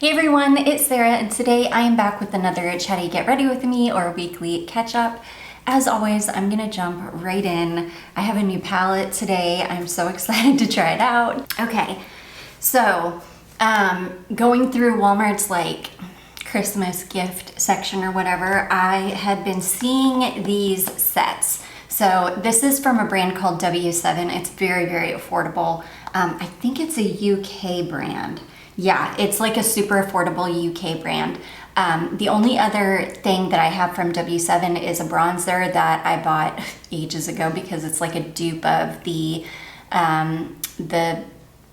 Hey everyone, it's Sarah, and today I am back with another Chatty Get Ready With Me or weekly catch-up. As always, I'm gonna jump right in. I have a new palette today. I'm so excited to try it out. Okay, so going through Walmart's like Christmas gift section or whatever, I had been seeing these sets. So this is from a brand called W7. It's very, very affordable. I think it's a UK brand. Yeah, it's like a super affordable UK brand. The only other thing that I have from W7 is a bronzer that I bought ages ago because it's like a dupe of the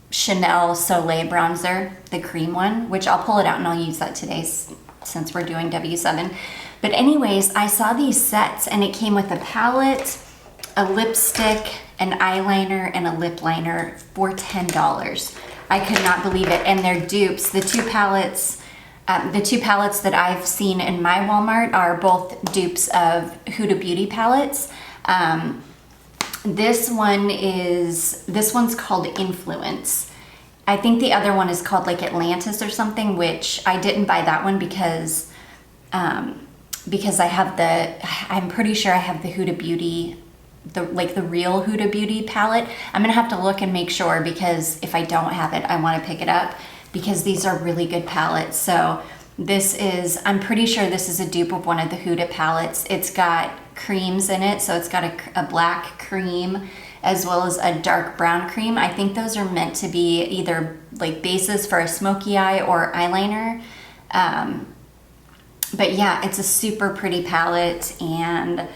Chanel Soleil bronzer, the cream one, which I'll pull it out and I'll use that today since we're doing W7. But anyways, I saw these sets and it came with a palette, a lipstick, an eyeliner, and a lip liner for $10. I could not believe it. And they're dupes. The two palettes that I've seen in my Walmart are both dupes of Huda Beauty palettes. This one's called Influence. I think the other one is called like Atlantis or something, which I didn't buy that one because I'm pretty sure I have the Huda Beauty, the real Huda Beauty palette. I'm gonna have to look and make sure, because if I don't have it, I wanna pick it up because these are really good palettes. So I'm pretty sure this is a dupe of one of the Huda palettes. It's got creams in it, so it's got a black cream as well as a dark brown cream. I think those are meant to be either like bases for a smoky eye or eyeliner. But yeah, it's a super pretty palette and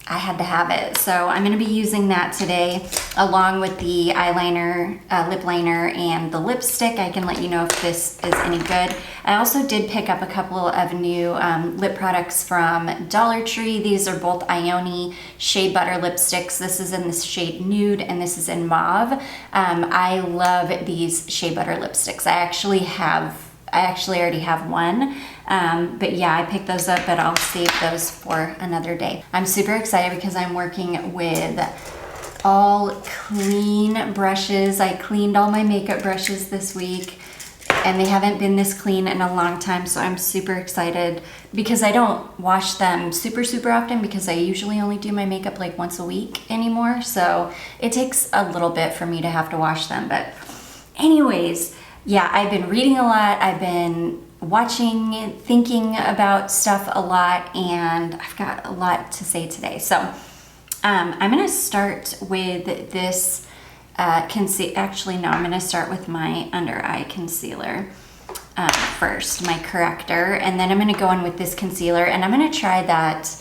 I had to have it. So I'm gonna be using that today along with the eyeliner, lip liner, and the lipstick. I can let you know if this is any good. I also did pick up a couple of new lip products from Dollar Tree. These are both Ioni Shea Butter lipsticks. This is in the shade Nude and this is in Mauve. I love these Shea Butter lipsticks. I actually already have one. But yeah, I picked those up, but I'll save those for another day. I'm super excited because I'm working with all clean brushes. I cleaned all my makeup brushes this week and they haven't been this clean in a long time. So I'm super excited because I don't wash them super often because I usually only do my makeup like once a week anymore. So it takes a little bit for me to have to wash them. But anyways, yeah, I've been reading a lot. I've been watching, thinking about stuff a lot, and I've got a lot to say today. So I'm gonna start with this actually no, I'm gonna start with my under eye concealer first, my corrector, and then I'm gonna go in with this concealer and I'm gonna try that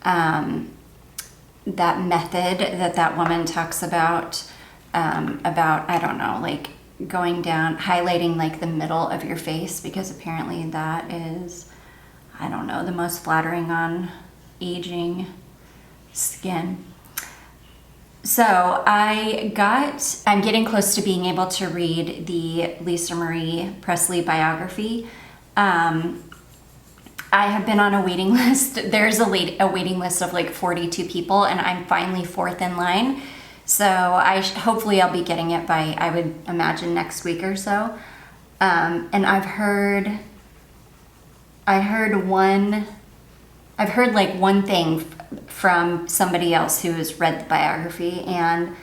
that method that woman talks about, I don't know, like going down, highlighting like the middle of your face, because apparently that is, I don't know, the most flattering on aging skin. So I'm getting close to being able to read the Lisa Marie Presley biography. I have been on a waiting list. There's a waiting list of like 42 people and I'm finally fourth in line. So hopefully I'll be getting it by, I would imagine, next week or so. And I've heard like one thing from somebody else who has read the biography, and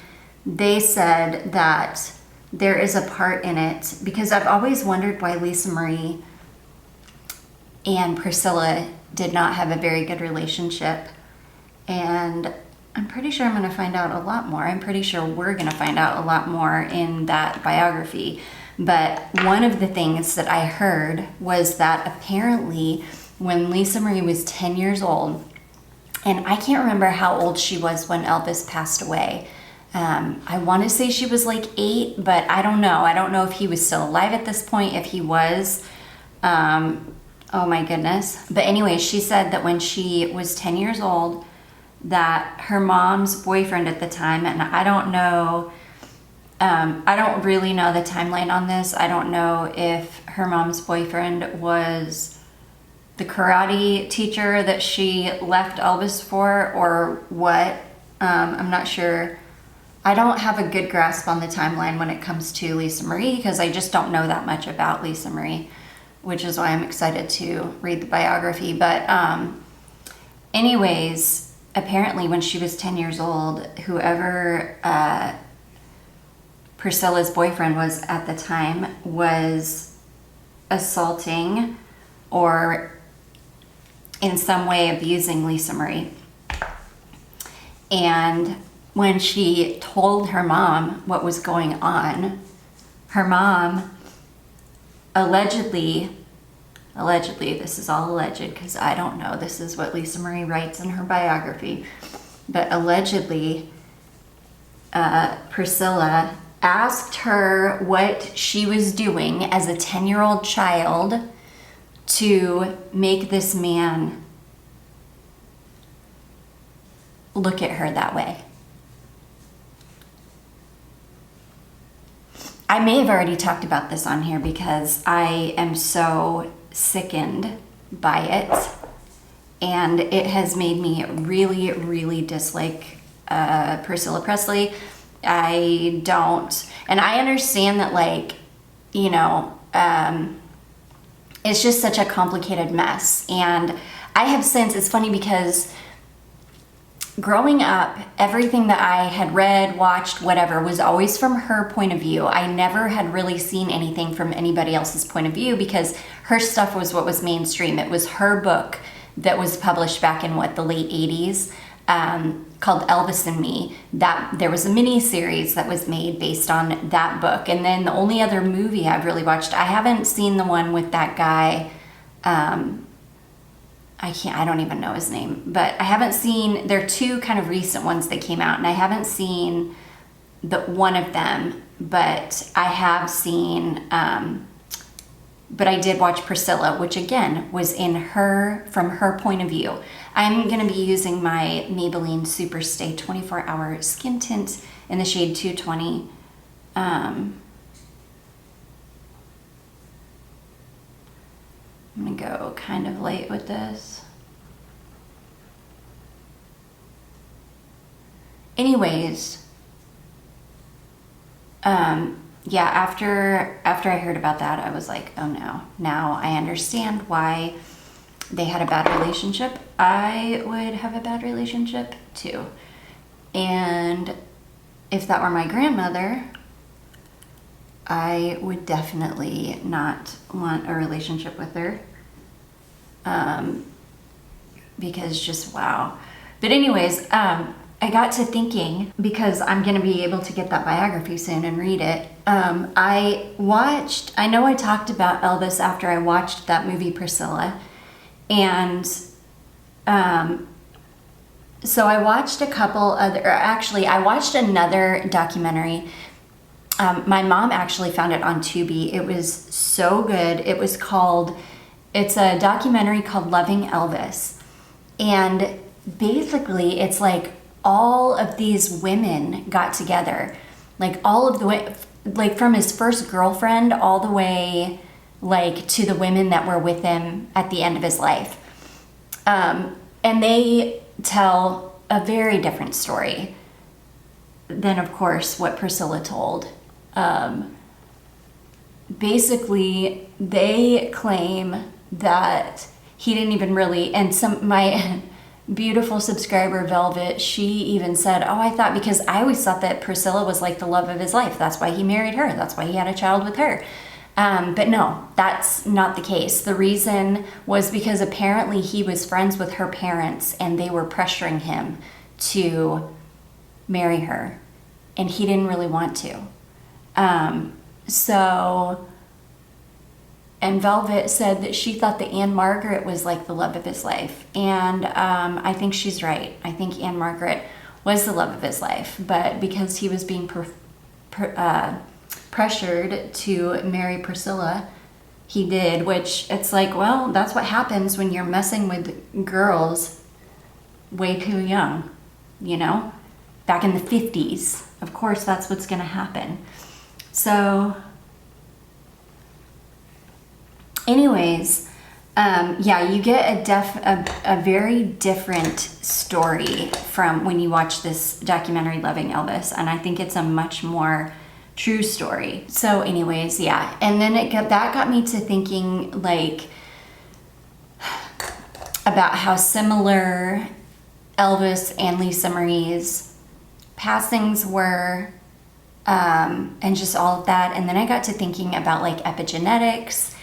they said that there is a part in it, because I've always wondered why Lisa Marie and Priscilla did not have a very good relationship, and I'm pretty sure I'm going to find out a lot more. I'm pretty sure we're going to find out a lot more in that biography. But one of the things that I heard was that apparently when Lisa Marie was 10 years old, and I can't remember how old she was when Elvis passed away. I want to say she was like 8, but I don't know. I don't know if he was still alive at this point, if he was. Oh my goodness. But anyway, she said that when she was 10 years old, that her mom's boyfriend at the time, and I don't know, I don't really know the timeline on this. I don't know if her mom's boyfriend was the karate teacher that she left Elvis for or what. I'm not sure. I don't have a good grasp on the timeline when it comes to Lisa Marie because I just don't know that much about Lisa Marie. which is why I'm excited to read the biography. But anyways, apparently when she was 10 years old, whoever Priscilla's boyfriend was at the time was assaulting or in some way abusing Lisa Marie. And when she told her mom what was going on, her mom allegedly, this is all alleged because I don't know, this is what Lisa Marie writes in her biography, but allegedly Priscilla asked her what she was doing as a 10-year-old child to make this man look at her that way. I may have already talked about this on here because I am so sickened by it, and it has made me really, really dislike Priscilla Presley. I don't, and I understand that, like, you know, it's just such a complicated mess. And I have since, it's funny because growing up, everything that I had read, watched, whatever, was always from her point of view. I never had really seen anything from anybody else's point of view because her stuff was what was mainstream. It was her book that was published back in, the late 80s, called Elvis and Me. That there was a mini series that was made based on that book. And then the only other movie I've really watched, I haven't seen the one with that guy, I don't even know his name, but I haven't seen, there are two kind of recent ones that came out, and I haven't seen one of them, but I have seen, but I did watch Priscilla, which again was from her point of view. I'm going to be using my Maybelline Superstay 24-hour skin tint in the shade 220. I'm going to go kind of light with this. Anyways, yeah, after I heard about that, I was like, oh no, now I understand why they had a bad relationship. I would have a bad relationship too. And if that were my grandmother, I would definitely not want a relationship with her. Because just wow. But anyways, I got to thinking, because I'm going to be able to get that biography soon and read it. I know I talked about Elvis after I watched that movie Priscilla. And so I watched a couple other, I watched another documentary. My mom actually found it on Tubi. It was so good. It's a documentary called Loving Elvis. And basically it's like all of these women got together, like all of the way, like from his first girlfriend all the way like to the women that were with him at the end of his life. And they tell a very different story than, of course, what Priscilla told. Basically, they claim that he didn't even really, and my beautiful subscriber Velvet, she even said, oh, I thought, because I always thought that Priscilla was like the love of his life. That's why he married her. That's why he had a child with her. But no, that's not the case. The reason was because apparently he was friends with her parents and they were pressuring him to marry her, and he didn't really want to. And Velvet said that she thought that Anne Margaret was like the love of his life. And I think she's right. I think Anne Margaret was the love of his life. But because he was being pressured to marry Priscilla, he did, which it's like, well, that's what happens when you're messing with girls way too young, you know? Back in the 50s, of course, that's what's going to happen. So anyways, yeah, you get a very different story from when you watch this documentary, Loving Elvis, and I think it's a much more True story. So anyways, yeah. And then that got me to thinking like about how similar Elvis and Lisa Marie's passings were, and just all of that. And then I got to thinking about like epigenetics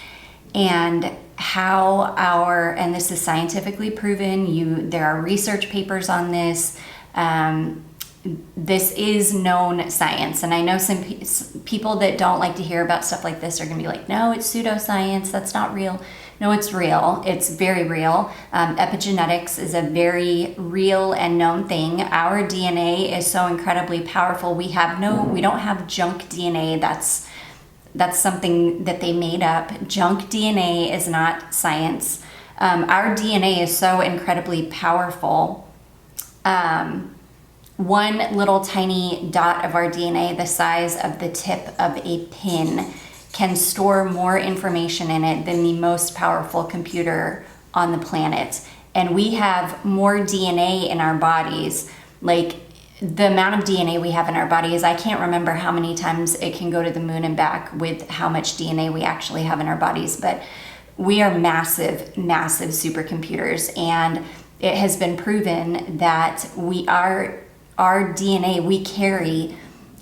and how and this is scientifically proven, there are research papers on this. This is known science. And I know some people that don't like to hear about stuff like this are gonna be like, no, it's pseudoscience, that's not real. No, it's real. It's very real. Epigenetics is a very real and known thing. Our DNA is so incredibly powerful. We don't have junk DNA. That's something that they made up. Junk DNA is not science. Our DNA is so incredibly powerful. One little tiny dot of our DNA, the size of the tip of a pin, can store more information in it than the most powerful computer on the planet. And we have more DNA in our bodies. Like the amount of DNA we have in our bodies, I can't remember how many times it can go to the moon and back with how much DNA we actually have in our bodies, but we are massive, massive supercomputers. And it has been proven that our DNA, we carry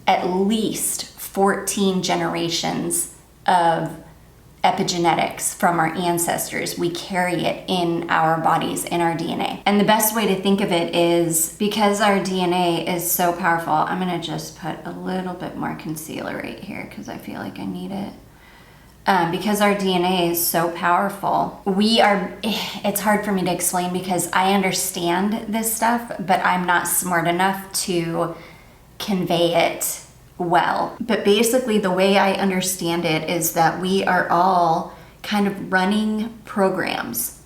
at least 14 generations of epigenetics from our ancestors. We carry it in our bodies, in our DNA. And the best way to think of it is, because our DNA is so powerful, I'm gonna just put a little bit more concealer right here because I feel like I need it. Because our DNA is so powerful, it's hard for me to explain because I understand this stuff, but I'm not smart enough to convey it well. But basically the way I understand it is that we are all kind of running programs,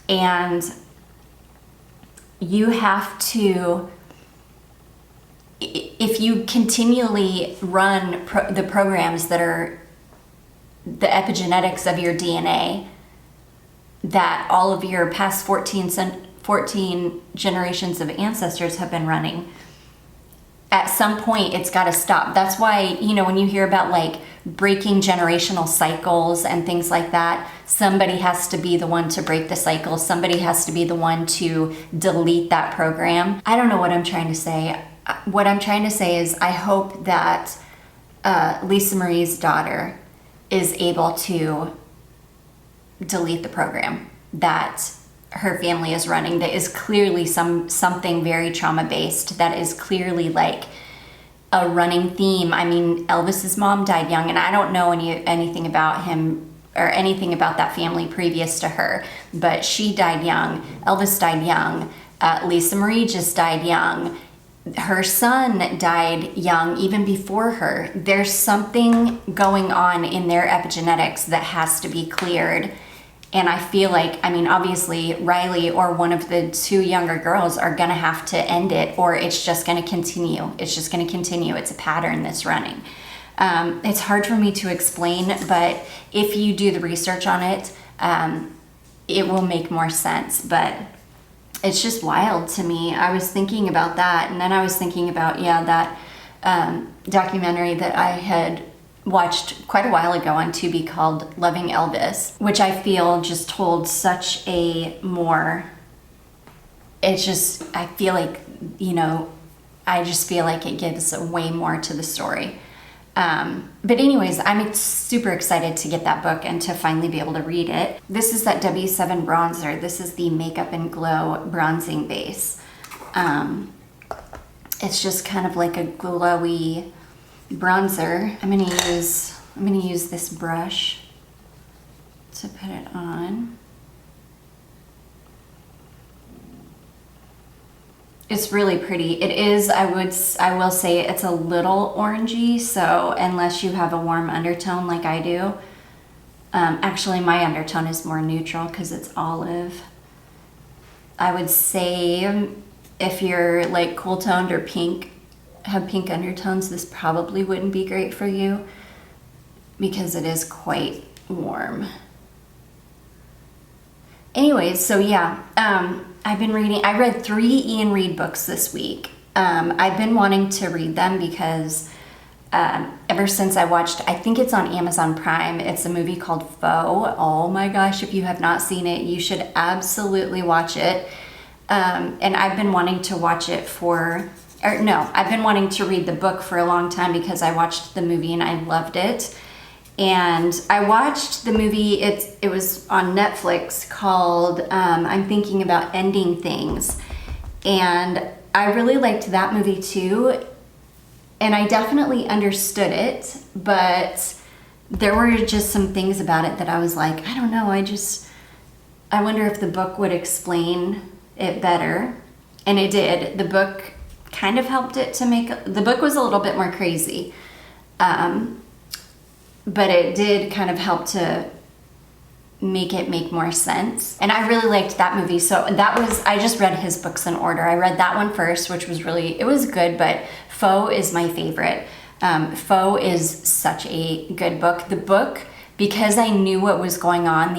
and you have to, if you continually run the programs that are the epigenetics of your DNA that all of your past 14 generations of ancestors have been running, at some point it's got to stop. That's why, when you hear about like breaking generational cycles and things like that, somebody has to be the one to break the cycle. Somebody has to be the one to delete that program. I don't know what I'm trying to say. What I'm trying to say is I hope that Lisa Marie's daughter is able to delete the program that her family is running, that is clearly something very trauma-based, that is clearly like a running theme. I mean, Elvis's mom died young, and I don't know anything about him or anything about that family previous to her, but she died young. Elvis died young. Lisa Marie just died young. Her son died young even before her. There's something going on in their epigenetics that has to be cleared. And I feel like, obviously Riley or one of the two younger girls are gonna have to end it, or it's just gonna continue. It's just gonna continue. It's a pattern that's running. It's hard for me to explain, but if you do the research on it, it will make more sense. But it's just wild to me. I was thinking about that, and then I was thinking about, that documentary that I had watched quite a while ago on Tubi called Loving Elvis, which I feel just told such a more, I just feel like it gives way more to the story. But anyways, I'm super excited to get that book and to finally be able to read it. This is that W7 bronzer. This is the Makeup and Glow bronzing base. It's just kind of like a glowy bronzer. I'm gonna use this brush to put it on. It's really pretty. It is, I will say it's a little orangey, so unless you have a warm undertone like I do, actually my undertone is more neutral because it's olive. I would say if you're like cool toned or have pink undertones, this probably wouldn't be great for you because it is quite warm. Anyways, so yeah, I read 3 Ian Reid books this week. I've been wanting to read them because ever since I watched, I think it's on Amazon Prime, it's a movie called Foe. Oh my gosh, if you have not seen it, you should absolutely watch it. And I've been wanting to watch it I've been wanting to read the book for a long time because I watched the movie and I loved it. And I watched the movie, it was on Netflix, called I'm Thinking About Ending Things. And I really liked that movie too. And I definitely understood it, but there were just some things about it that I was like, I don't know, I wonder if the book would explain it better. And it did. The book kind of helped it to the book was a little bit more crazy. But it did kind of help to make it make more sense. And I really liked that movie. So I just read his books in order. I read that one first, which was it was good, but Foe is my favorite. Foe is such a good book. The book, because I knew what was going on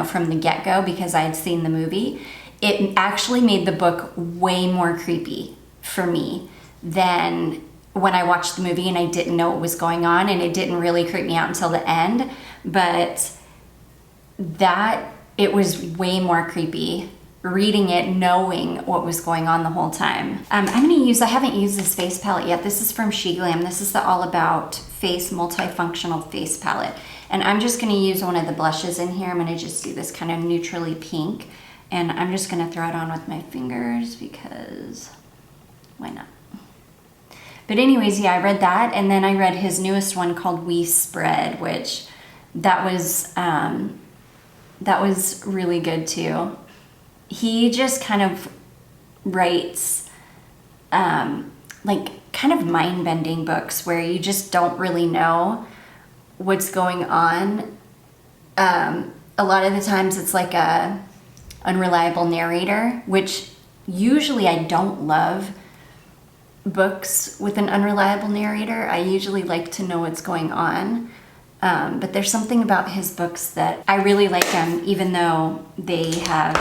from the get-go, because I had seen the movie, it actually made the book way more creepy for me than when I watched the movie and I didn't know what was going on, and it didn't really creep me out until the end. But it was way more creepy reading it, knowing what was going on the whole time. I haven't used this face palette yet. This is from SheGlam. This is the All About Face Multifunctional Face Palette. And I'm just gonna use one of the blushes in here. I'm gonna just do this kind of neutrally pink. And I'm just gonna throw it on with my fingers because why not? But anyways, yeah, I read that. And then I read his newest one called We Spread, which that was really good too. He just kind of writes kind of mind-bending books where you just don't really know what's going on. A lot of the times it's like a unreliable narrator, which usually I don't love books with an unreliable narrator. I usually like to know what's going on. But there's something about his books that I really like them, even though they have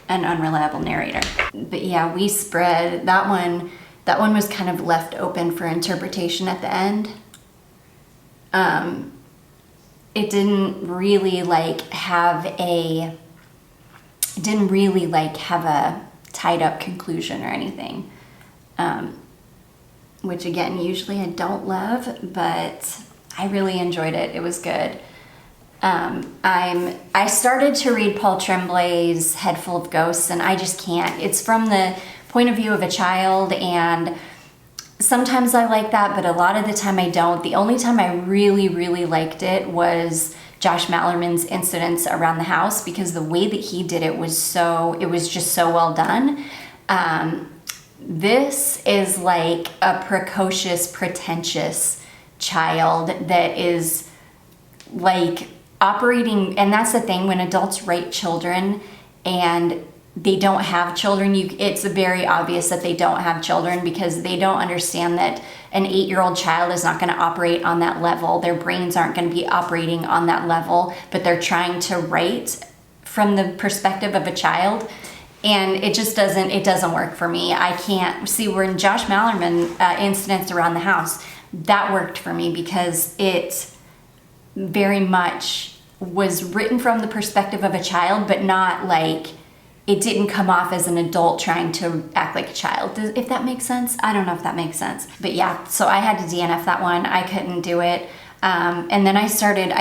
an unreliable narrator. But yeah, We Spread, that one was kind of left open for interpretation at the end. It didn't really have a tied up conclusion or anything. Which again, usually I don't love, but I really enjoyed it. It was good. I started to read Paul Tremblay's Head Full of Ghosts, and I just can't. It's from the point of view of a child, and sometimes I like that, but a lot of the time I don't. The only time I really, really liked it was Josh Mallerman's Incidents Around the House, because the way that he did it was just so well done. This is like a precocious, pretentious child that is like operating, and that's the thing, when adults write children and they don't have children, it's very obvious that they don't have children, because they don't understand that an 8-year-old child is not going to operate on that level. Their brains aren't going to be operating on that level, but they're trying to write from the perspective of a child. And it just doesn't work for me. I can't see where in Josh Mallerman, Incidents Around the House, that worked for me because it very much was written from the perspective of a child, but not it didn't come off as an adult trying to act like a child. If that makes sense? I don't know if that makes sense. But yeah, so I had to DNF that one. I couldn't do it. And then I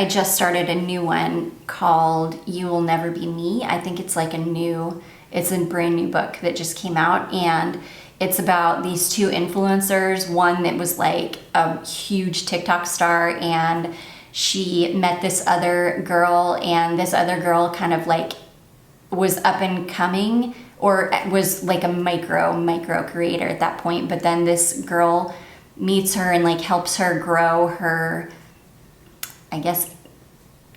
just started a new one called You Will Never Be Me. I think it's it's a brand new book that just came out, and it's about these two influencers. One that was like a huge TikTok star, and she met this other girl, and this other girl kind of was up and coming, or was like a micro creator at that point. But then this girl meets her and helps her grow her, I guess,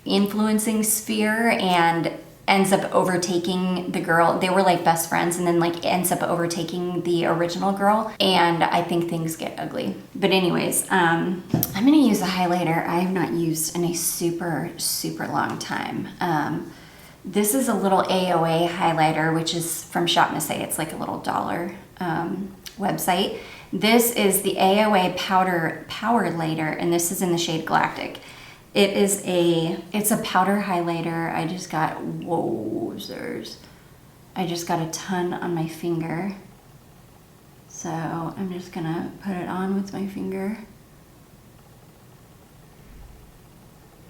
influencing sphere, and ends up overtaking the girl. They were best friends, and then ends up overtaking the original girl, and I think things get ugly. But anyways, I'm gonna use a highlighter I have not used in a super long time. This is a little AOA highlighter, which is from Shop Miss A. It's like a little $1 website. This is the AOA Powder Power Lighter, and this is in the shade Galactic. It's a powder highlighter. I just got, I just got a ton on my finger. So I'm just gonna put it on with my finger.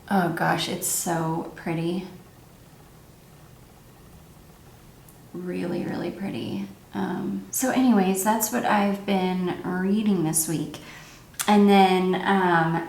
Oh gosh, it's so pretty. Really, really pretty. So anyways, that's what I've been reading this week. And then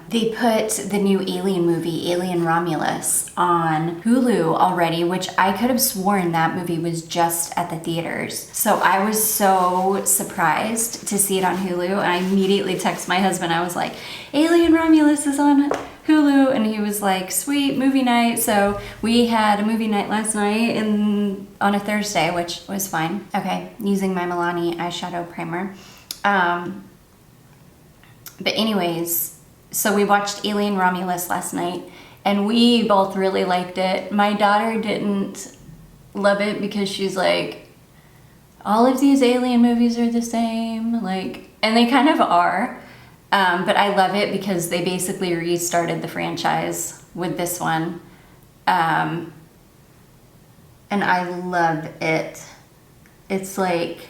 they put the new Alien movie, Alien Romulus, on Hulu already, which I could have sworn that movie was just at the theaters. So I was so surprised to see it on Hulu, and I immediately texted my husband. I was like, Alien Romulus is on Hulu, and he was like, sweet, movie night. So we had a movie night last night on a Thursday, which was fine. Okay, using my Milani eyeshadow primer. But anyways, so we watched Alien Romulus last night, and we both really liked it. My daughter didn't love it because she's like, all of these alien movies are the same, like, and they kind of are. But I love it because they basically restarted the franchise with this one. And I love it. It's like,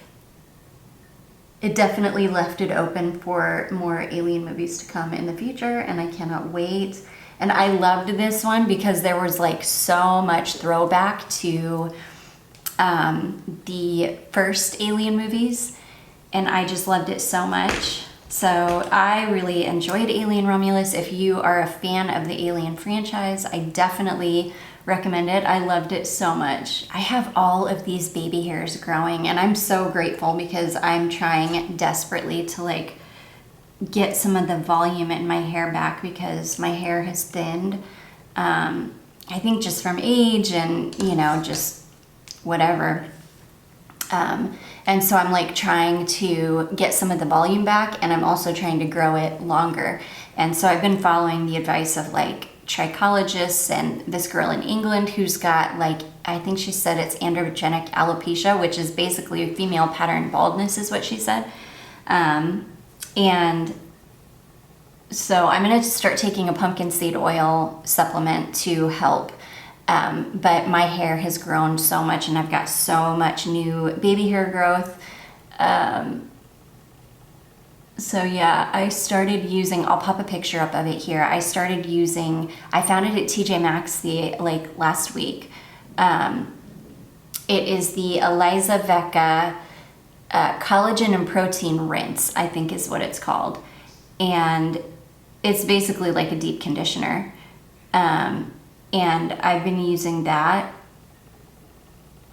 it definitely left it open for more alien movies to come in the future, and I cannot wait. And I loved this one because there was like so much throwback to the first Alien movies, and I just loved it so much. So I really enjoyed Alien Romulus. If you are a fan of the Alien franchise, I definitely recommend it. I loved it so much. I have all of these baby hairs growing, and I'm so grateful because I'm trying desperately to like get some of the volume in my hair back because my hair has thinned. I think just from age and, you know, just whatever. And so I'm like trying to get some of the volume back, and I'm also trying to grow it longer. And so I've been following the advice of like trichologists and this girl in England who's got like, I think she said it's androgenic alopecia, which is basically female pattern baldness is what she said. And so I'm going to start taking a pumpkin seed oil supplement to help. But my hair has grown so much, and I've got so much new baby hair growth. So yeah, I started using, I'll pop a picture up of it here. I found it at TJ Maxx last week. It is the Eliza Vecca collagen and protein rinse, I think is what it's called. And it's basically like a deep conditioner. And I've been using that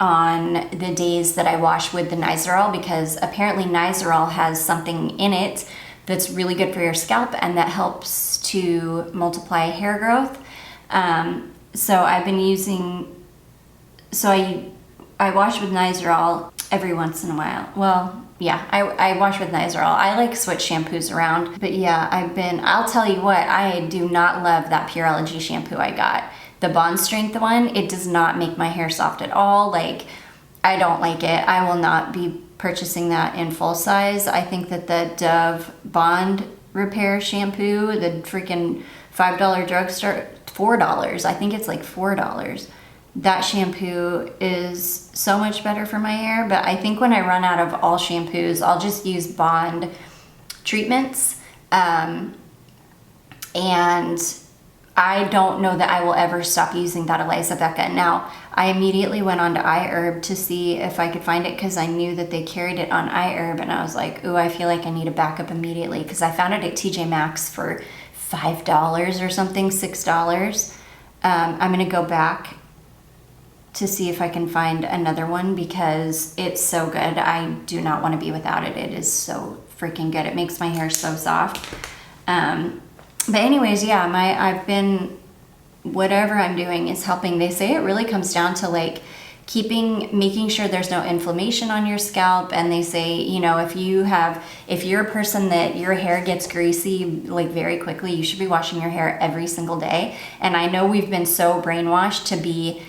on the days that I wash with the Nizoral, because apparently Nizoral has something in it that's really good for your scalp and that helps to multiply hair growth. So I've been using, so I wash with Nizoral every once in a while. Well, yeah, I wash with Nizoral. I like switch shampoos around, but yeah, I'll tell you what, I do not love that Pureology shampoo I got. The Bond Strength one, it does not make my hair soft at all. Like, I don't like it. I will not be purchasing that in full size. I think that the Dove Bond Repair shampoo, the freaking $5 drugstore, $4, I think it's like $4. That shampoo is so much better for my hair, but I think when I run out of all shampoos, I'll just use Bond treatments. And I don't know that I will ever stop using that Eliza Vecca. Now, I immediately went on to iHerb to see if I could find it because I knew that they carried it on iHerb, and I was like, ooh, I feel like I need a backup immediately because I found it at TJ Maxx for $5 or something, $6. I'm gonna go back to see if I can find another one because it's so good. I do not want to be without it. It is so freaking good. It makes my hair so soft. But anyways, yeah, whatever I'm doing is helping. They say it really comes down to like making sure there's no inflammation on your scalp. And they say, you know, if you're a person that your hair gets greasy like very quickly, you should be washing your hair every single day. And I know we've been so brainwashed to be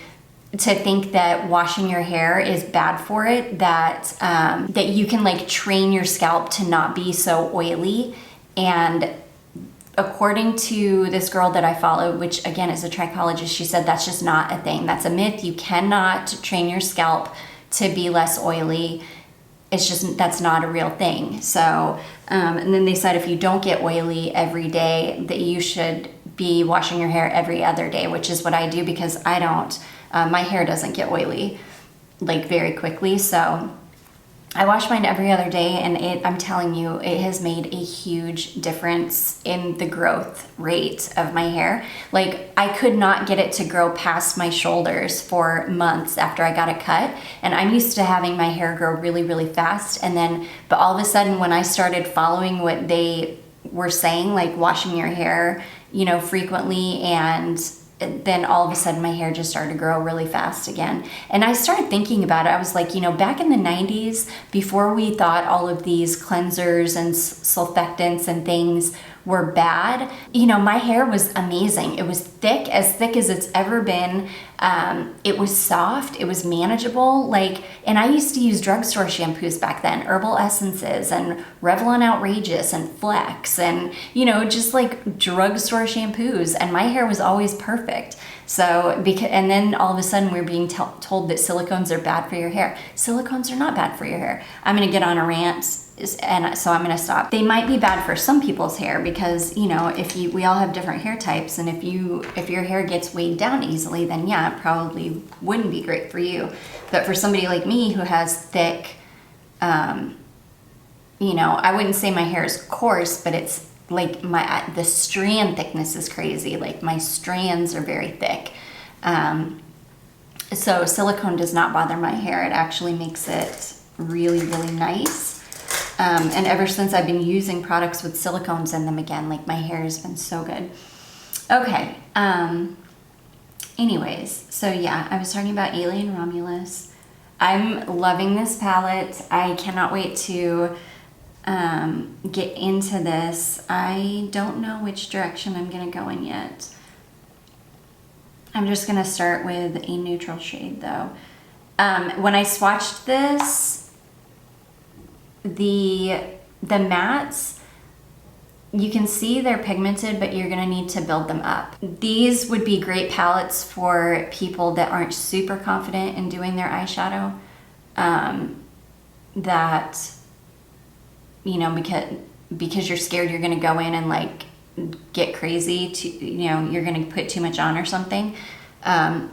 to think that washing your hair is bad for it, that that you can like train your scalp to not be so oily. And according to this girl that I follow, which again is a trichologist, she said that's just not a thing. That's a myth. You cannot train your scalp to be less oily. It's just, that's not a real thing. So, and then they said if you don't get oily every day, that you should be washing your hair every other day, which is what I do because I don't, my hair doesn't get oily like very quickly. So I wash mine every other day, and I'm telling you, it has made a huge difference in the growth rate of my hair. Like, I could not get it to grow past my shoulders for months after I got it cut. And I'm used to having my hair grow really, really fast. And then, but all of a sudden, when I started following what they were saying, like washing your hair, you know, frequently, and then all of a sudden my hair just started to grow really fast again. And I started thinking about it. I was like, you know, back in the 90s, before we thought all of these cleansers and sulfectants and things were bad, you know, my hair was amazing. It was thick as it's ever been. It was soft, it was manageable. Like, and I used to use drugstore shampoos back then, herbal essences and Revlon Outrageous and Flex and, you know, just like drugstore shampoos, and my hair was always perfect. So, because, and then all of a sudden we're being told that silicones are bad for your hair. Silicones are not bad for your hair. I'm gonna get on a rant, and so I'm gonna stop. They might be bad for some people's hair because, you know, we all have different hair types, and if your hair gets weighed down easily, then yeah, it probably wouldn't be great for you. But for somebody like me who has thick, you know, I wouldn't say my hair is coarse, but it's like the strand thickness is crazy. Like my strands are very thick. So silicone does not bother my hair. It actually makes it really, really nice. And ever since I've been using products with silicones in them again, like my hair has been so good. Okay. Anyways, so yeah, I was talking about Alien Romulus. I'm loving this palette. I cannot wait to get into this. I don't know which direction I'm gonna go in yet. I'm just gonna start with a neutral shade though. When I swatched this, the mattes, you can see they're pigmented, but you're gonna need to build them up. These would be great palettes for people that aren't super confident in doing their eyeshadow. That, you know, because you're scared you're gonna go in and like get crazy, you know, you're gonna put too much on or something.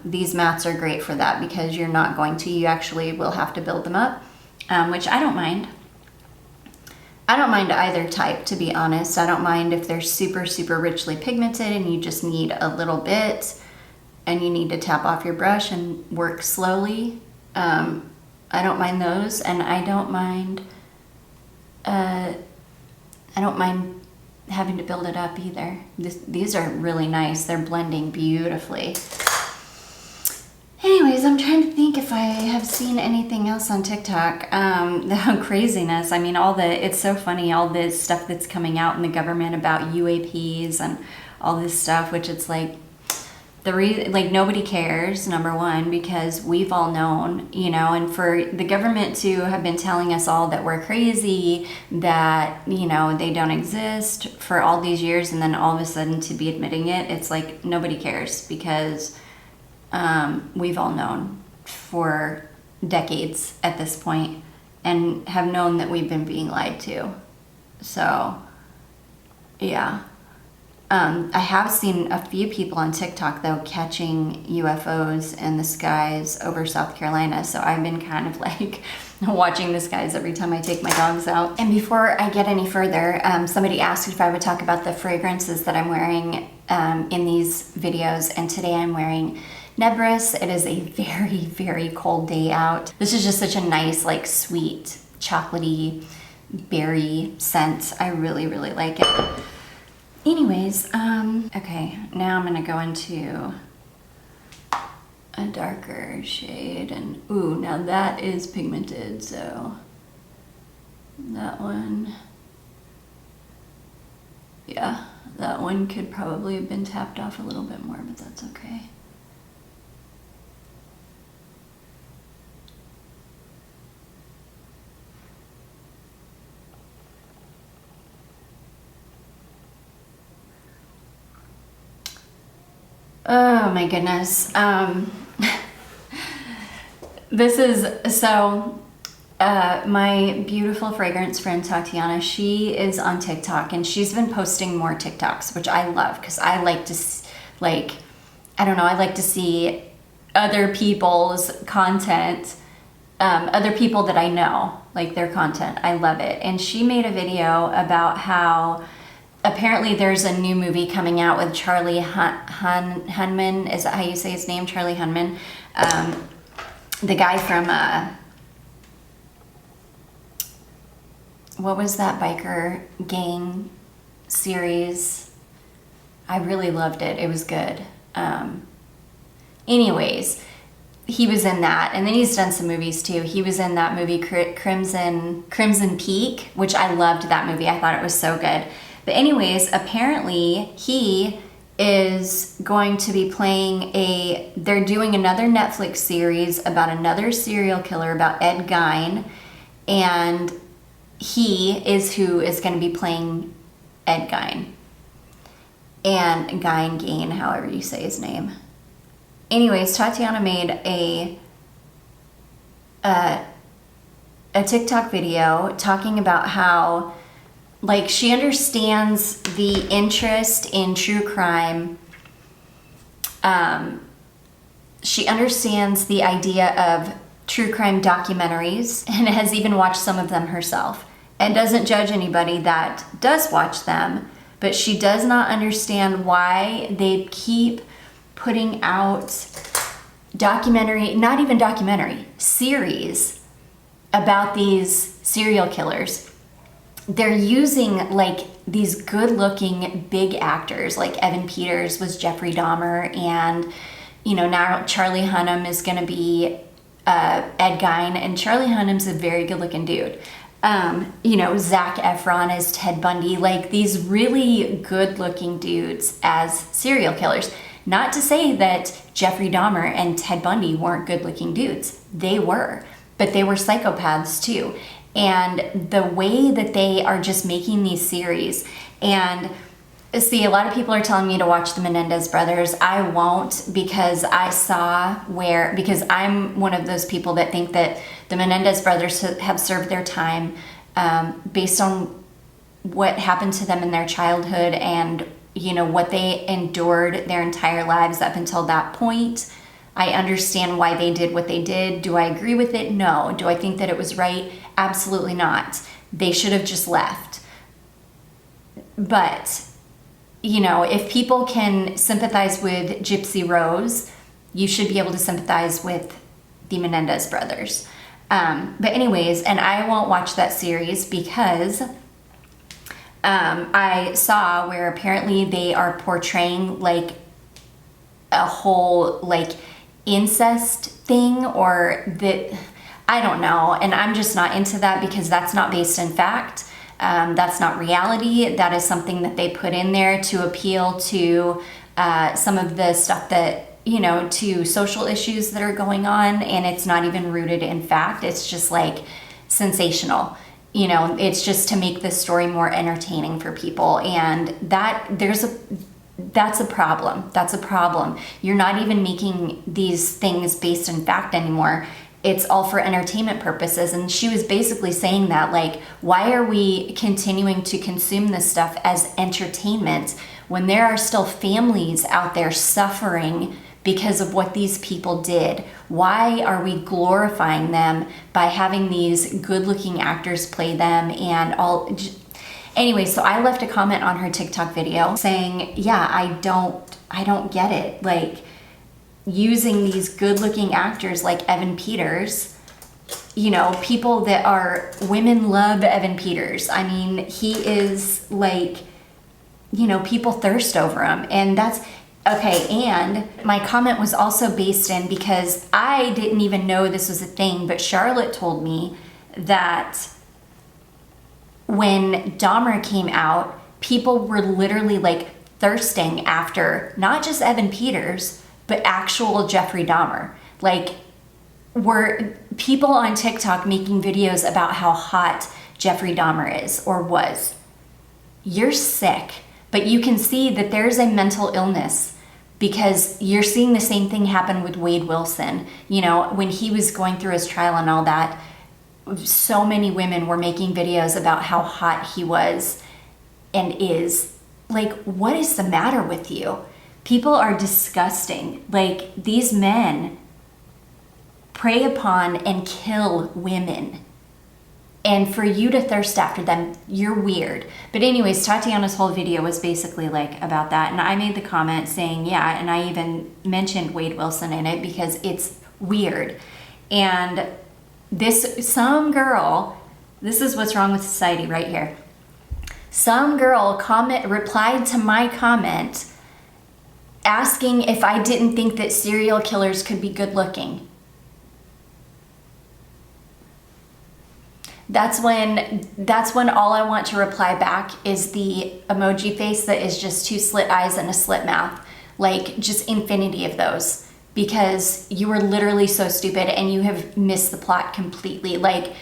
These mattes are great for that because you're not going to, you actually will have to build them up, which I don't mind. I don't mind either type, to be honest. I don't mind if they're super, super richly pigmented and you just need a little bit and you need to tap off your brush and work slowly. I don't mind those, and I don't mind having to build it up either. These are really nice. They're blending beautifully. Anyways, I'm trying to think if I have seen anything else on TikTok. The craziness. I mean, it's so funny, all this stuff that's coming out in the government about UAPs and all this stuff, which it's like, like nobody cares, number one, because we've all known, you know, and for the government to have been telling us all that we're crazy, that, you know, they don't exist for all these years, and then all of a sudden to be admitting it, it's like nobody cares because we've all known for decades at this point and have known that we've been being lied to. So, yeah. I have seen a few people on TikTok, though, catching UFOs in the skies over South Carolina. So I've been kind of like watching the skies every time I take my dogs out. And before I get any further, somebody asked if I would talk about the fragrances that I'm wearing in these videos. And today I'm wearing Nebris. It is a very, very cold day out. This is just such a nice, like, sweet, chocolatey berry scent. I really, really like it. Anyways, okay, now I'm gonna go into a darker shade, and ooh, now that is pigmented, so that one, yeah, that one could probably have been tapped off a little bit more, but that's okay. Oh my goodness. This is so, my beautiful fragrance friend Tatiana, she is on TikTok and she's been posting more TikToks, which I love because I like to, I don't know, I like to see other people's content, other people that I know, like their content. I love it. And she made a video about how apparently there's a new movie coming out with Charlie Hunman. Is that how you say his name? Charlie Hunman. The guy from, what was that biker gang series? I really loved it. It was good. Anyways, he was in that, and then he's done some movies too. He was in that movie Crimson Peak, which I loved that movie. I thought it was so good. But anyways, apparently he is going to be playing they're doing another Netflix series about another serial killer, about Ed Gein, and he is who is going to be playing Ed Gein. And Gain, however you say his name. Anyways, Tatiana made a TikTok video talking about how, like, she understands the interest in true crime. She understands the idea of true crime documentaries and has even watched some of them herself and doesn't judge anybody that does watch them, but she does not understand why they keep putting out not even documentary, series about these serial killers. They're using like these good-looking big actors, like Evan Peters was Jeffrey Dahmer, and now Charlie Hunnam is going to be Ed Gein, and Charlie Hunnam's a very good-looking dude. Zac Efron is Ted Bundy, like these really good-looking dudes as serial killers. Not to say that Jeffrey Dahmer and Ted Bundy weren't good-looking dudes. They were, but they were psychopaths too. And the way that they are just making these series, and see, a lot of people are telling me to watch the Menendez brothers. I won't, because because I'm one of those people that think that the Menendez brothers have served their time based on what happened to them in their childhood and what they endured their entire lives up until that point. I understand why they did what they did. Do I agree with it? No. Do I think that it was right? Absolutely not. They should have just left. But, if people can sympathize with Gypsy Rose, you should be able to sympathize with the Menendez brothers. But anyways, and I won't watch that series because I saw where apparently they are portraying like a whole like incest thing, or that, I don't know, and I'm just not into that because that's not based in fact. That's not reality. That is something that they put in there to appeal to some of the stuff that, to social issues that are going on, and it's not even rooted in fact. It's just like sensational. It's just to make this story more entertaining for people, and that's a problem. That's a problem. You're not even making these things based in fact anymore. It's all for entertainment purposes. And she was basically saying that, like, why are we continuing to consume this stuff as entertainment when there are still families out there suffering because of what these people did? Why are we glorifying them by having these good-looking actors play them and all? Anyway, so I left a comment on her TikTok video saying, yeah, I don't get it. Like, using these good-looking actors like Evan Peters, people that are, women love Evan Peters. I mean, he is like, people thirst over him, and that's, okay. And my comment was also based in, because I didn't even know this was a thing, but Charlotte told me that when Dahmer came out, people were literally like thirsting after not just Evan Peters, but actual Jeffrey Dahmer. Like, were people on TikTok making videos about how hot Jeffrey Dahmer is or was. You're sick. But you can see that there's a mental illness because you're seeing the same thing happen with Wade Wilson. You know, when he was going through his trial and all that, so many women were making videos about how hot he was and is. Like, what is the matter with you? People are disgusting. Like, these men prey upon and kill women. And for you to thirst after them, you're weird. But anyways, Tatiana's whole video was basically like about that. And I made the comment saying, yeah, and I even mentioned Wade Wilson in it because it's weird. And some girl, this is what's wrong with society right here. Some girl replied to my comment asking if I didn't think that serial killers could be good looking. That's when all I want to reply back is the emoji face that is just 2 slit eyes and a slit mouth. Like, just infinity of those. Because you are literally so stupid and you have missed the plot completely. Like,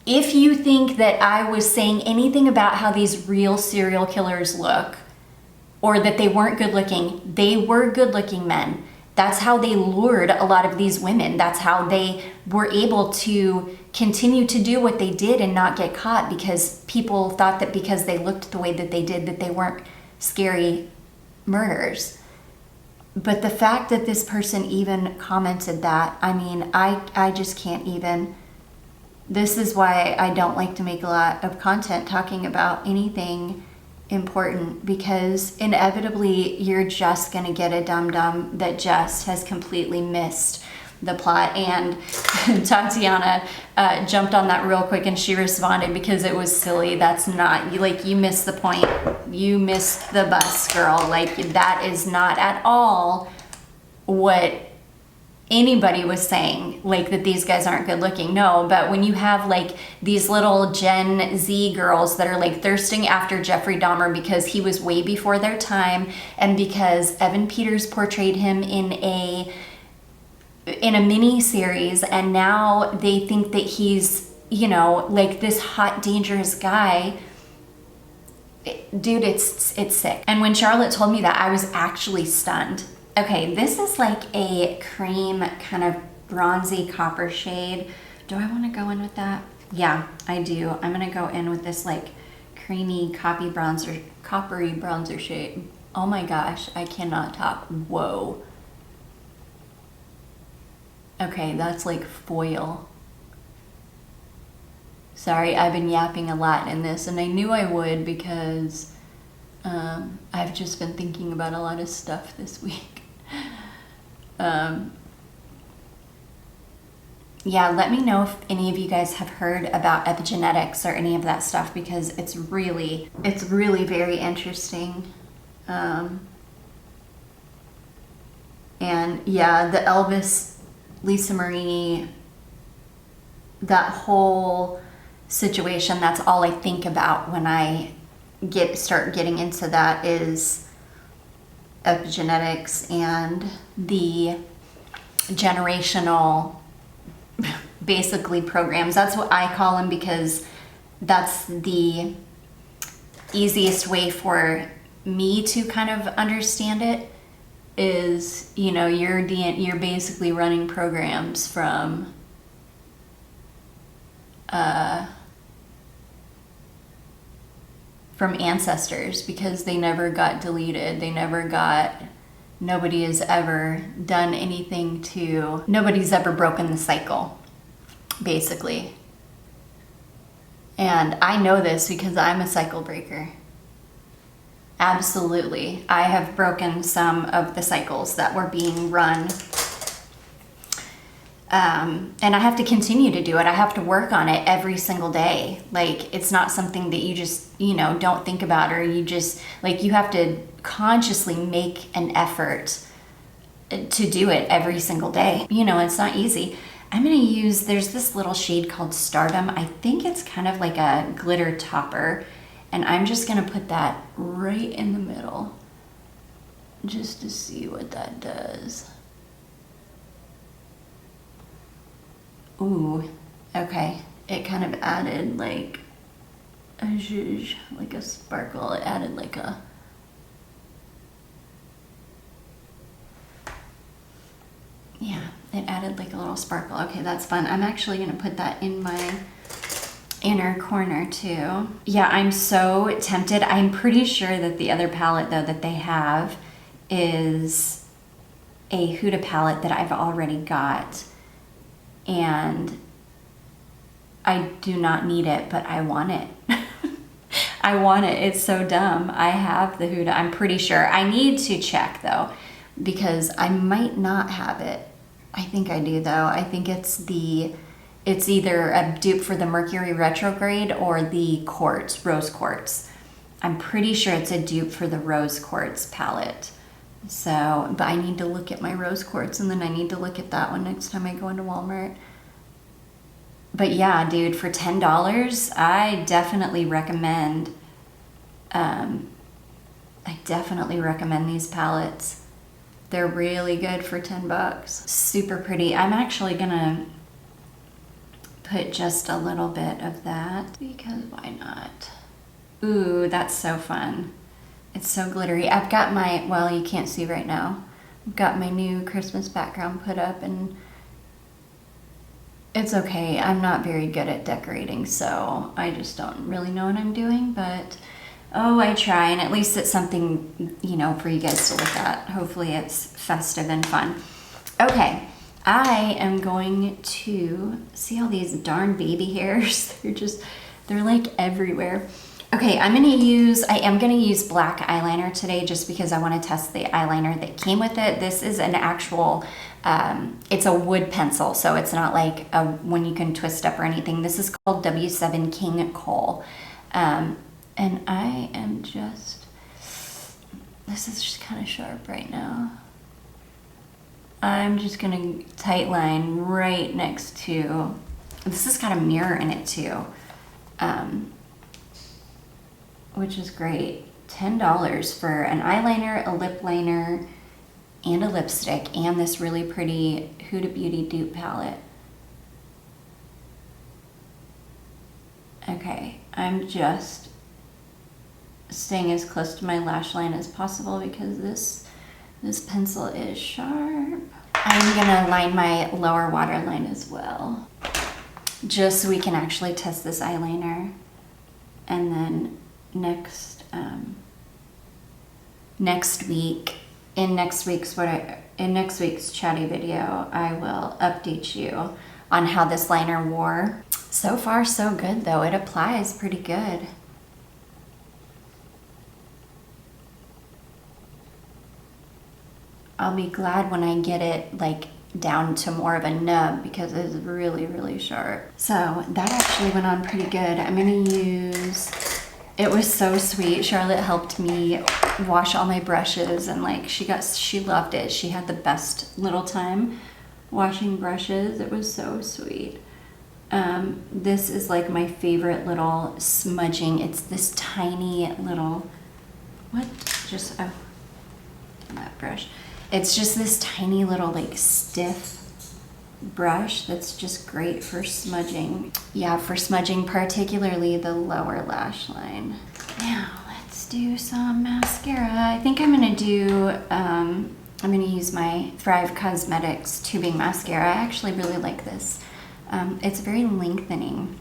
if you think that I was saying anything about how these real serial killers look, or that they weren't good looking, they were good looking men. That's how they lured a lot of these women. That's how they were able to continue to do what they did and not get caught, because people thought that because they looked the way that they did, that they weren't scary murderers. But the fact that this person even commented that, I mean, I just can't even. This is why I don't like to make a lot of content talking about anything important, because inevitably you're just gonna get a dum-dum that just has completely missed the plot. And Tatiana jumped on that real quick and she responded because it was silly. That's not, you missed the point. You missed the bus, girl. Like, that is not at all what anybody was saying, like, that these guys aren't good looking. No, but when you have like these little Gen Z girls that are like thirsting after Jeffrey Dahmer because he was way before their time, and because Evan Peters portrayed him in a mini series, and now they think that he's, you know, like this hot, dangerous guy. Dude, it's sick. And when Charlotte told me that, I was actually stunned. Okay, this is like a cream kind of bronzy copper shade. Do I want to go in with that? Yeah, I do. I'm gonna go in with this like creamy coppery bronzer shade. Oh my gosh, I cannot talk. Whoa. Okay, that's like foil. Sorry, I've been yapping a lot in this, and I knew I would because I've just been thinking about a lot of stuff this week. Yeah, let me know if any of you guys have heard about epigenetics or any of that stuff, because it's really very interesting. And yeah, the Elvis, Lisa Marie, that whole situation, that's all I think about when I start getting into that, is epigenetics and the generational basically programs. That's what I call them, because that's the easiest way for me to kind of understand it. Is, you know, you're basically running programs from ancestors, because they never got deleted. Nobody has ever done anything nobody's ever broken the cycle, basically. And I know this because I'm a cycle breaker. Absolutely. I have broken some of the cycles that were being run. And I have to continue to do it. I have to work on it every single day. Like, it's not something that you just, you know, don't think about, or you just, like, you have to consciously make an effort to do it every single day. You know, it's not easy. I'm going to use, there's this little shade called Stardom. I think it's kind of like a glitter topper. And I'm just going to put that right in the middle, just to see what that does. Ooh, okay. It kind of added like a zhuzh, like a sparkle. It added like a it added like a little sparkle. Okay, that's fun. I'm actually gonna put that in my inner corner too. Yeah, I'm so tempted. I'm pretty sure that the other palette though that they have is a Huda palette that I've already got, and I do not need it, but I want it. I want it. It's so dumb. I have the Huda. I'm pretty sure. I need to check though, because I might not have it. I think I do though. I think it's either a dupe for the Mercury retrograde or the quartz, rose quartz. I'm pretty sure it's a dupe for the rose quartz palette. So, but I need to look at my rose quartz, and then I need to look at that one next time I go into Walmart. But yeah, dude, for $10, I definitely recommend these palettes. They're really good for $10. Super pretty. I'm actually gonna put just a little bit of that, because why not? Ooh, that's so fun. It's so glittery. I've got my, well, you can't see right now. I've got my new Christmas background put up, and it's okay. I'm not very good at decorating, so I just don't really know what I'm doing, but oh, I try, and at least it's something, you know, for you guys to look at. Hopefully it's festive and fun. Okay, I am going to see all these darn baby hairs. They're like everywhere. Okay, I am gonna use black eyeliner today, just because I want to test the eyeliner that came with it. This is an actual, it's a wood pencil, so it's not like one you can twist up or anything. This is called W7 King Kohl. And I am just, this is just kind of sharp right now. I'm just gonna tight line right next to, this has got a mirror in it too, which is great. $10 for an eyeliner, a lip liner, and a lipstick, and this really pretty Huda Beauty dupe palette. Okay, I'm just staying as close to my lash line as possible, because this pencil is sharp. I'm gonna line my lower waterline as well, just so we can actually test this eyeliner. And then next week, in next week's Chatty video, I will update you on how this liner wore. So far so good though. It applies pretty good. I'll be glad when I get it like down to more of a nub, because it's really, really sharp. So that actually went on pretty good. I'm gonna use, it was so sweet. Charlotte helped me wash all my brushes, and like she loved it. She had the best little time washing brushes. It was so sweet. This is like my favorite little smudging. It's this tiny little, that brush. It's just this tiny little like stiff brush that's just great for smudging. Yeah, for smudging, particularly the lower lash line. Now let's do some mascara. I think I'm gonna use my Thrive Cosmetics tubing mascara. I actually really like this. It's very lengthening.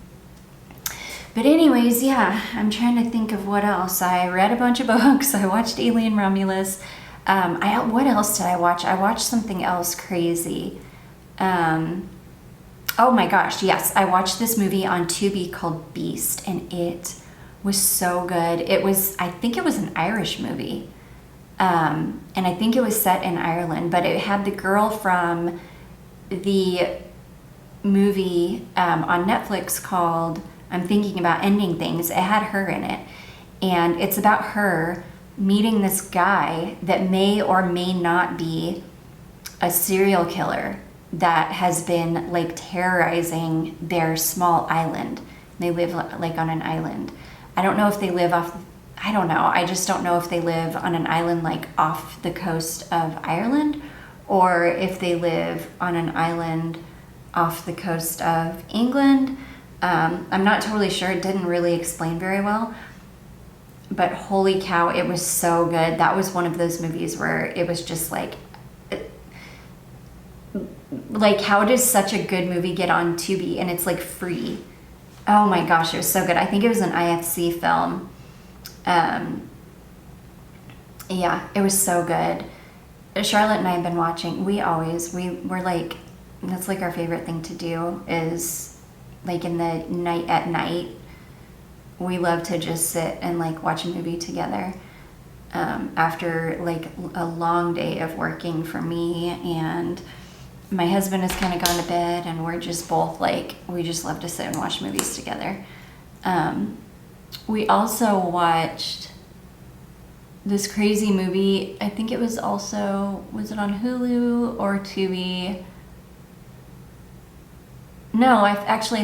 But anyways, yeah, I'm trying to think of what else. I read a bunch of books. I watched Alien Romulus. What else did I watch? I watched something else crazy. Oh my gosh, yes. I watched this movie on Tubi called Beast, and it was so good. I think it was an Irish movie. And I think it was set in Ireland, but it had the girl from the movie on Netflix called I'm Thinking About Ending Things. It had her in it. And it's about her meeting this guy that may or may not be a serial killer that has been like terrorizing their small island. They live like on an island. I don't know if they live off, I don't know. I just don't know if they live on an island like off the coast of Ireland, or if they live on an island off the coast of England. I'm not totally sure. It didn't really explain very well. But holy cow, it was so good. That was one of those movies where it was just like, like, how does such a good movie get on Tubi and it's like free? Oh my gosh, it was so good. I think it was an IFC film. Yeah, it was so good. Charlotte and I have been watching. We're like, that's like our favorite thing to do is like in the night. We love to just sit and like watch a movie together. After like a long day of working for me, and my husband has kind of gone to bed, and we're just both like, we just love to sit and watch movies together. We also watched this crazy movie. I think it was it on Hulu or Tubi? No, I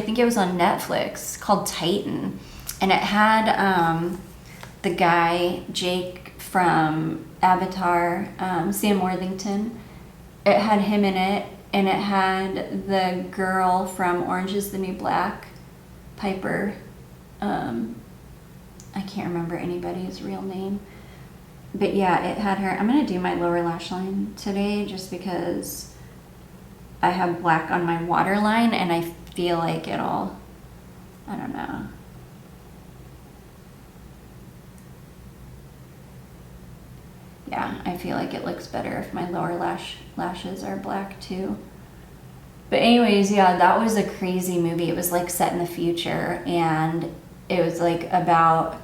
think it was on Netflix, called Titan. And it had the guy, Jake from Avatar, Sam Worthington. It had him in it, and it had the girl from Orange is the New Black, Piper. I can't remember anybody's real name. But yeah, it had her. I'm going to do my lower lash line today just because I have black on my waterline, and I feel like I don't know. Yeah, I feel like it looks better if my lower lashes are black too. But anyways, yeah, that was a crazy movie. It was like set in the future, and it was like about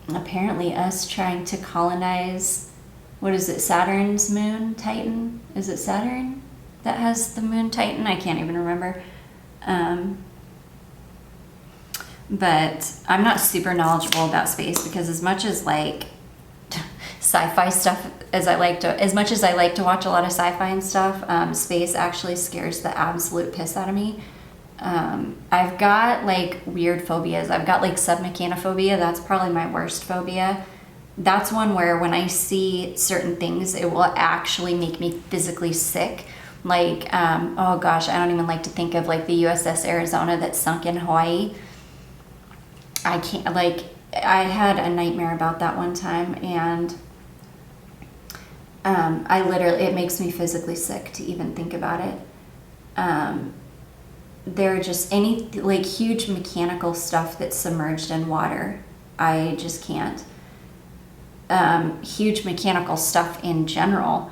apparently us trying to colonize, what is it, Saturn's moon, Titan? Is it Saturn that has the moon Titan? I can't even remember. But I'm not super knowledgeable about space, because as much as like sci-fi stuff as much as I like to watch a lot of sci-fi and stuff, space actually scares the absolute piss out of me. I've got like weird phobias. I've got like submechanophobia. That's probably my worst phobia. That's one where when I see certain things, it will actually make me physically sick. Like, oh gosh, I don't even like to think of like the USS Arizona that sunk in Hawaii. I can't, like, I had a nightmare about that one time, and it makes me physically sick to even think about it. There are just any like huge mechanical stuff that's submerged in water. I just can't. Huge mechanical stuff in general.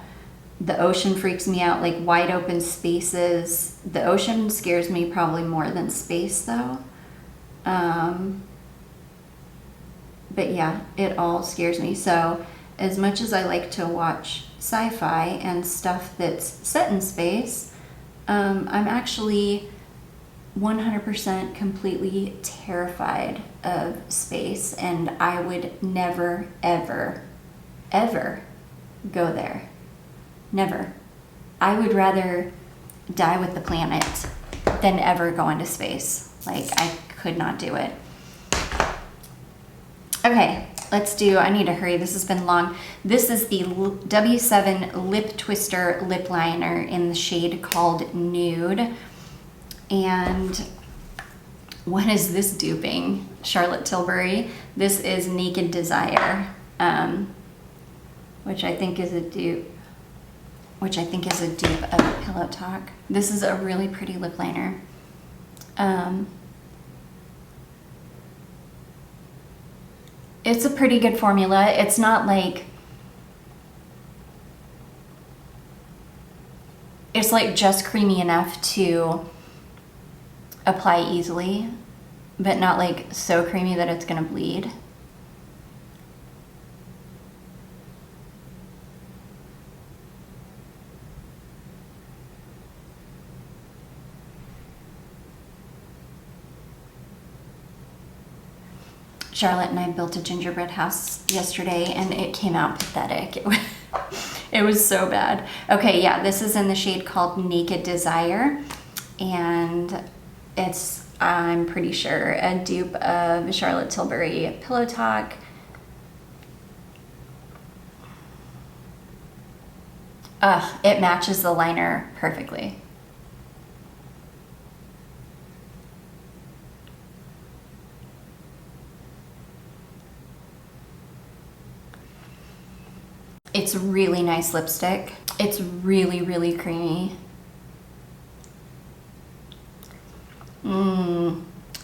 The ocean freaks me out, like wide open spaces. The ocean scares me probably more than space though. But yeah, it all scares me. So as much as I like to watch sci-fi and stuff that's set in space, I'm actually 100% completely terrified of space, and I would never, ever, ever go there. Never. I would rather die with the planet than ever go into space. Like, I could not do it. Okay, I need to hurry. This has been long. This is the W7 Lip Twister Lip Liner in the shade called Nude. And what is this duping? Charlotte Tilbury. This is Naked Desire, which I think is a dupe. Of Pillow Talk. This is a really pretty lip liner. It's a pretty good formula. It's not like, it's like just creamy enough to apply easily, but not like so creamy that it's gonna bleed. Charlotte and I built a gingerbread house yesterday, and it came out pathetic. It was so bad. Okay, yeah, this is in the shade called Naked Desire, and it's, I'm pretty sure, a dupe of Charlotte Tilbury Pillow Talk. It matches the liner perfectly. It's a really nice lipstick. It's really, really creamy.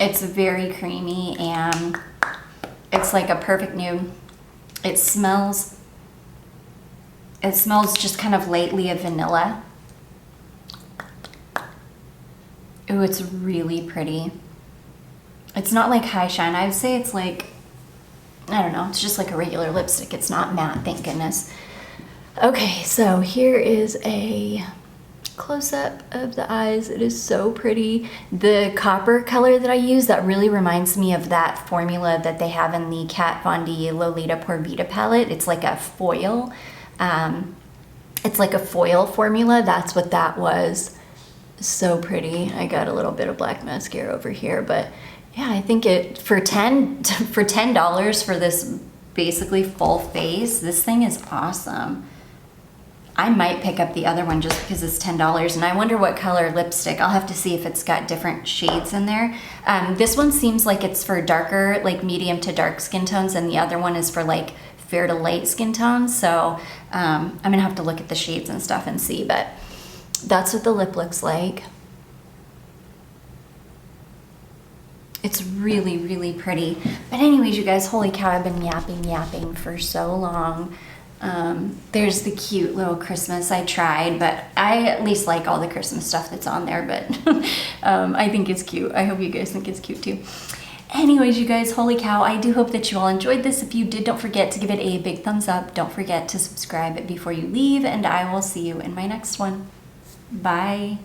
It's very creamy and it's like a perfect nude. It smells just kind of lightly of vanilla. Ooh, it's really pretty. It's not like high shine. I would say it's like, I don't know, it's just like a regular lipstick. It's not matte, thank goodness. Okay, so here is a close-up of the eyes. It is so pretty. The copper color that I use, that really reminds me of that formula that they have in the Kat Von D Lolita Por Vita palette. It's like a foil. It's like a foil formula. That's what that was. So pretty. I got a little bit of black mascara over here, but yeah, I think it for $10 for this basically full face, this thing is awesome. I might pick up the other one just because it's $10, and I wonder what color lipstick. I'll have to see if it's got different shades in there. This one seems like it's for darker, like medium to dark skin tones, and the other one is for like fair to light skin tones. So I'm gonna have to look at the shades and stuff and see, but that's what the lip looks like. It's really, really pretty. But anyways, you guys, holy cow, I've been yapping for so long. There's the cute little Christmas. I tried, but I at least like all the Christmas stuff that's on there, but I think it's cute. I hope you guys think it's cute too. Anyways, you guys, holy cow, I do hope that you all enjoyed this. If you did, don't forget to give it a big thumbs up. Don't forget to subscribe before you leave, and I will see you in my next one. Bye.